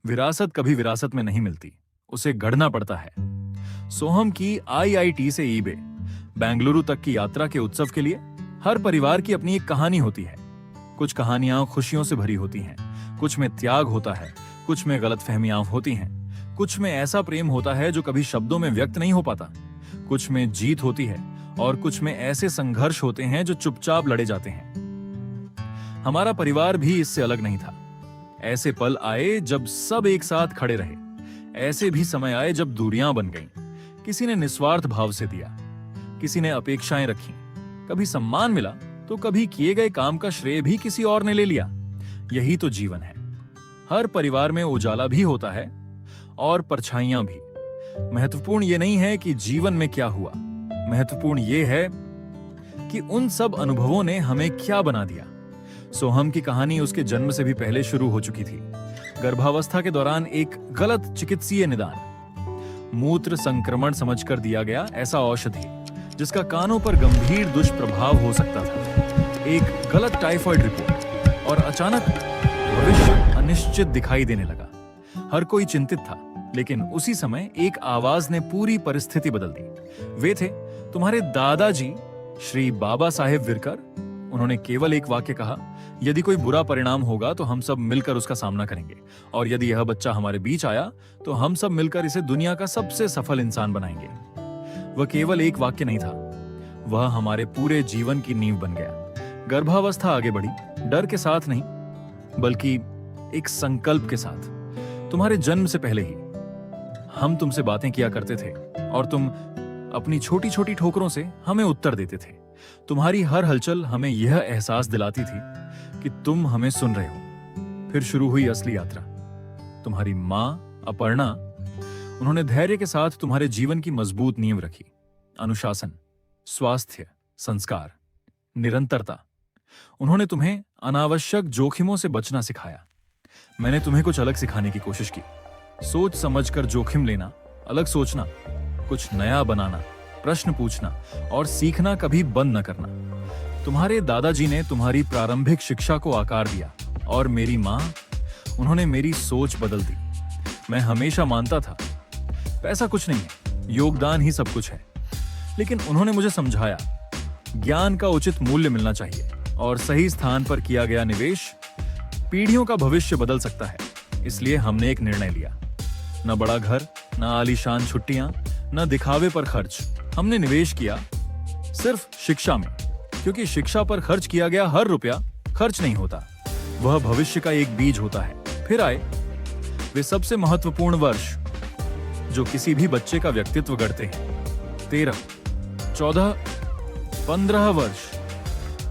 विरासत कभी विरासत में नहीं मिलती, उसे गढ़ना पड़ता है। सोहम की आईआईटी से ईबे, बेंगलुरु तक की यात्रा के उत्सव के लिए हर परिवार की अपनी एक कहानी होती है। कुछ कहानियां खुशियों से भरी होती हैं, कुछ में त्याग होता है, कुछ में गलतफहमियां होती हैं, कुछ में ऐसा प्रेम होता है जो कभी शब्दों में व्यक्त नहीं हो पाता, कुछ में जीत होती है और कुछ में ऐसे संघर्ष होते हैं जो चुपचाप लड़े जाते हैं। हमारा परिवार भी इससे अलग नहीं था। ऐसे पल आए जब सब एक साथ खड़े रहे, ऐसे भी समय आए जब दूरियां बन गईं। किसी ने निस्वार्थ भाव से दिया, किसी ने अपेक्षाएं रखी, कभी सम्मान मिला तो कभी किए गए काम का श्रेय भी किसी और ने ले लिया। यही तो जीवन है। हर परिवार में उजाला भी होता है और परछाइयां भी। महत्वपूर्ण ये नहीं है कि जीवन में क्या हुआ, महत्वपूर्ण ये है कि उन सब अनुभवों ने हमें क्या बना दिया। सोहम की कहानी उसके जन्म से भी पहले शुरू हो चुकी थी। गर्भावस्था के दौरान एक गलत चिकित्सीय निदान, मूत्र संक्रमण समझकर दिया गया ऐसा औषधि जिसका कानों पर गंभीर दुष्प्रभाव हो सकता था, एक गलत टाइफाइड रिपोर्ट और अचानक भविष्य अनिश्चित दिखाई देने लगा। हर कोई चिंतित था, लेकिन उसी समय एक आवाज ने पूरी परिस्थिति बदल दी। वे थे तुम्हारे दादाजी श्री बाबा साहेब विरकर। उन्होंने केवल एक वाक्य कहा, यदि कोई बुरा परिणाम होगा तो हम सब मिलकर उसका सामना करेंगे, और यदि यह बच्चा हमारे बीच आया तो हम सब मिलकर इसे दुनिया का सबसे सफल इंसान बनाएंगे। वह केवल एक वाक्य नहीं था, वह हमारे पूरे जीवन की नींव बन गया। गर्भावस्था आगे बढ़ी, डर के साथ नहीं बल्कि एक संकल्प के साथ। तुम्हारे जन्म से पहले ही हम तुमसे बातें किया करते थे और तुम अपनी छोटी छोटी ठोकरों से हमें उत्तर देते थे। तुम्हारी हर हलचल हमें यह एहसास दिलाती थी कि तुम हमें सुन रहे हो। फिर शुरू हुई असली यात्रा। तुम्हारी मां अपर्णा, उन्होंने धैर्य के साथ तुम्हारे जीवन की मजबूत नींव रखी। अनुशासन, स्वास्थ्य, संस्कार, निरंतरता। उन्होंने तुम्हें अनावश्यक जोखिमों से बचना सिखाया। मैंने तुम्हें कुछ अलग सिखाने की कोशिश की। सोच समझकर जोखिम लेना, अलग सोचना, कुछ नया बनाना, प्रश्न पूछना और सीखना कभी बंद न करना। तुम्हारे दादाजी ने तुम्हारी प्रारंभिक शिक्षा को आकार दिया और मेरी मां, उन्होंने मेरी सोच बदल दी। मैं हमेशा मानता था पैसा कुछ नहीं है, योगदान ही सब कुछ है, लेकिन उन्होंने मुझे समझाया ज्ञान का उचित मूल्य मिलना चाहिए और सही स्थान पर किया गया निवेश पीढ़ियों का भविष्य बदल सकता है। इसलिए हमने एक निर्णय लिया, न बड़ा घर, न आलीशान छुट्टियां, न दिखावे पर खर्च। हमने निवेश किया सिर्फ शिक्षा में, क्योंकि शिक्षा पर खर्च किया गया हर रुपया खर्च नहीं होता, वह भविष्य का एक बीज होता है। फिर आए वे सबसे महत्वपूर्ण वर्ष जो किसी भी बच्चे का व्यक्तित्व गढ़ते हैं। 13, 14, 15 वर्ष।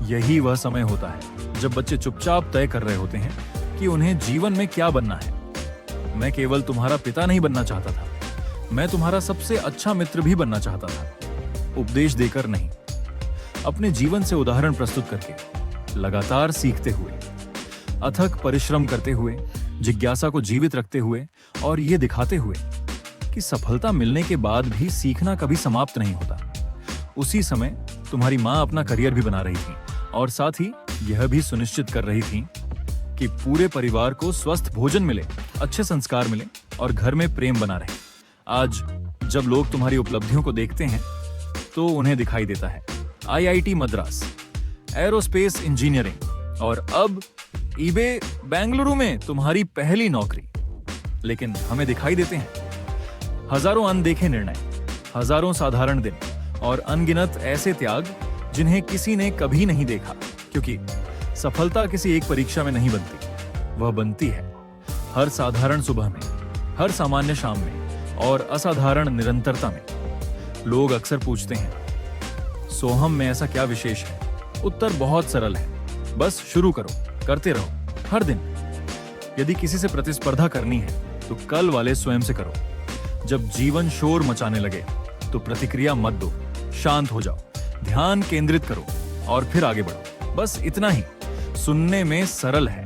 यही वह समय होता है जब बच्चे चुपचाप तय कर रहे होते हैं कि उन्हें जीवन में क्या बनना है। मैं केवल तुम्हारा पिता नहीं बनना चाहता था, मैं तुम्हारा सबसे अच्छा मित्र भी बनना चाहता था। उपदेश देकर नहीं, अपने जीवन से उदाहरण प्रस्तुत करके, लगातार सीखते हुए, अथक परिश्रम करते हुए, जिज्ञासा को जीवित रखते हुए और ये दिखाते हुए कि सफलता मिलने के बाद भी सीखना कभी समाप्त नहीं होता। उसी समय तुम्हारी मां अपना करियर भी बना रही थी और साथ ही यह भी सुनिश्चित कर रही थी कि पूरे परिवार को स्वस्थ भोजन मिले, अच्छे संस्कार मिले और घर में प्रेम बना रहे। आज जब लोग तुम्हारी उपलब्धियों को देखते हैं तो उन्हें दिखाई देता है आईआईटी मद्रास, एरोस्पेस इंजीनियरिंग और अब ईबे बेंगलुरु में तुम्हारी पहली नौकरी। लेकिन हमें दिखाई देते हैं हजारों अनदेखे निर्णय, हजारों साधारण दिन और अनगिनत ऐसे त्याग जिन्हें किसी ने कभी नहीं देखा, क्योंकि सफलता किसी एक परीक्षा में नहीं बनती, वह बनती है हर साधारण सुबह में, हर सामान्य शाम में और असाधारण निरंतरता में। लोग अक्सर पूछते हैं, सोहम में ऐसा क्या विशेष है? उत्तर बहुत सरल है, बस शुरू करो, करते रहो हर दिन। यदि किसी से प्रतिस्पर्धा करनी है तो कल वाले स्वयं से करो। जब जीवन शोर मचाने लगे तो प्रतिक्रिया मत दो, शांत हो जाओ, ध्यान केंद्रित करो और फिर आगे बढ़ो। बस इतना ही। सुनने में सरल है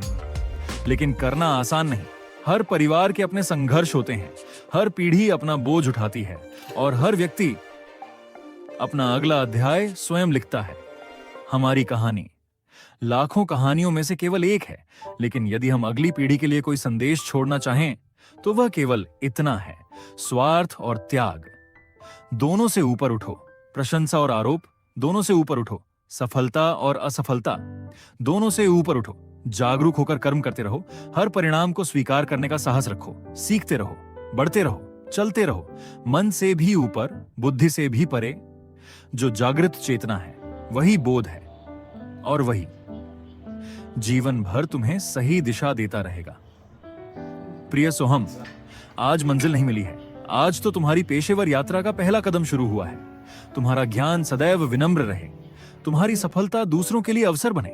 लेकिन करना आसान नहीं। हर परिवार के अपने संघर्ष होते हैं, हर पीढ़ी अपना बोझ उठाती है और हर व्यक्ति अपना अगला अध्याय स्वयं लिखता है। हमारी कहानी लाखों कहानियों में से केवल एक है, लेकिन यदि हम अगली पीढ़ी के लिए कोई संदेश छोड़ना चाहें तो वह केवल इतना है, स्वार्थ और त्याग दोनों से ऊपर उठो, प्रशंसा और आरोप दोनों से ऊपर उठो, सफलता और असफलता दोनों से ऊपर उठो, जागरूक होकर कर्म करते रहो, हर परिणाम को स्वीकार करने का साहस रखो, सीखते रहो, बढ़ते रहो, चलते रहो, मन से भी ऊपर, बुद्धि से भी परे। जो जागृत चेतना है वही बोध है, और वही जीवन भर तुम्हें सही दिशा देता रहेगा। प्रिय सोहम, आज मंजिल नहीं मिली है, आज तो तुम्हारी पेशेवर यात्रा का पहला कदम शुरू हुआ है। तुम्हारा ज्ञान सदैव विनम्र रहे, तुम्हारी सफलता दूसरों के लिए अवसर बने,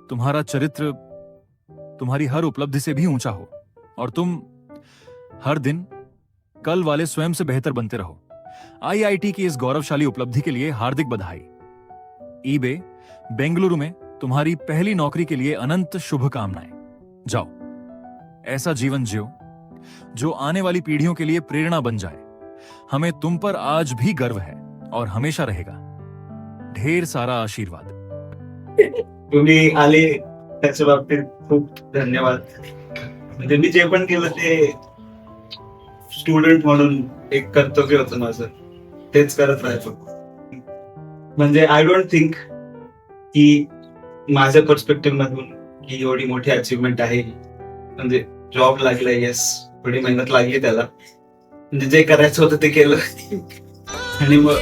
तुम्हारा चरित्र तुम्हारी हर उपलब्धि से भी ऊंचा हो, और तुम हर दिन कल वाले स्वयं से बेहतर बनते रहो। आईआईटी की इस गौरवशाली उपलब्धि के लिए हार्दिक बधाई। ईबे बेंगलुरु में तुम्हारी पहली नौकरी के लिए अनंत शुभकामनाएं। जाओ, ऐसा जीवन जियो जो आने वाली पीढ़ियों के लिए प्रेरणा बन जाए। हमें तुम पर आज भी गर्व है और हमेशा रहेगा। ढेर सारा आशीर्वाद। तुम्ही आले त्याच्या बाबतीत खूप धन्यवाद. म्हणजे मी जे पण केलं ते स्टुडंट म्हणून एक कर्तव्य होतं माझं, तेच करत राहायचो. म्हणजे आय डोंट थिंक की माझ्या पर्स्पेक्टिव्ह मधून ही एवढी मोठी अचीवमेंट आहे. म्हणजे जॉब लागलाय, येस, थोडी मेहनत लागली त्याला, म्हणजे जे करायचं होतं ते केलं आणि मग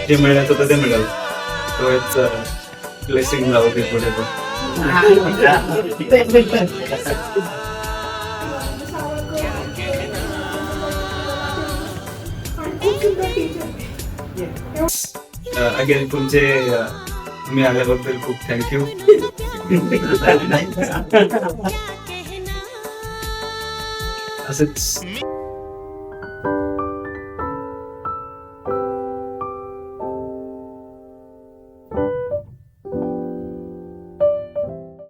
जे मिळायचं होतं ते मिळालं. तो इट्स ब्लेसिंग राहू दे पुढे पण. अगेन तुम्ही आल्याबद्दल खूप थँक्यू. असंच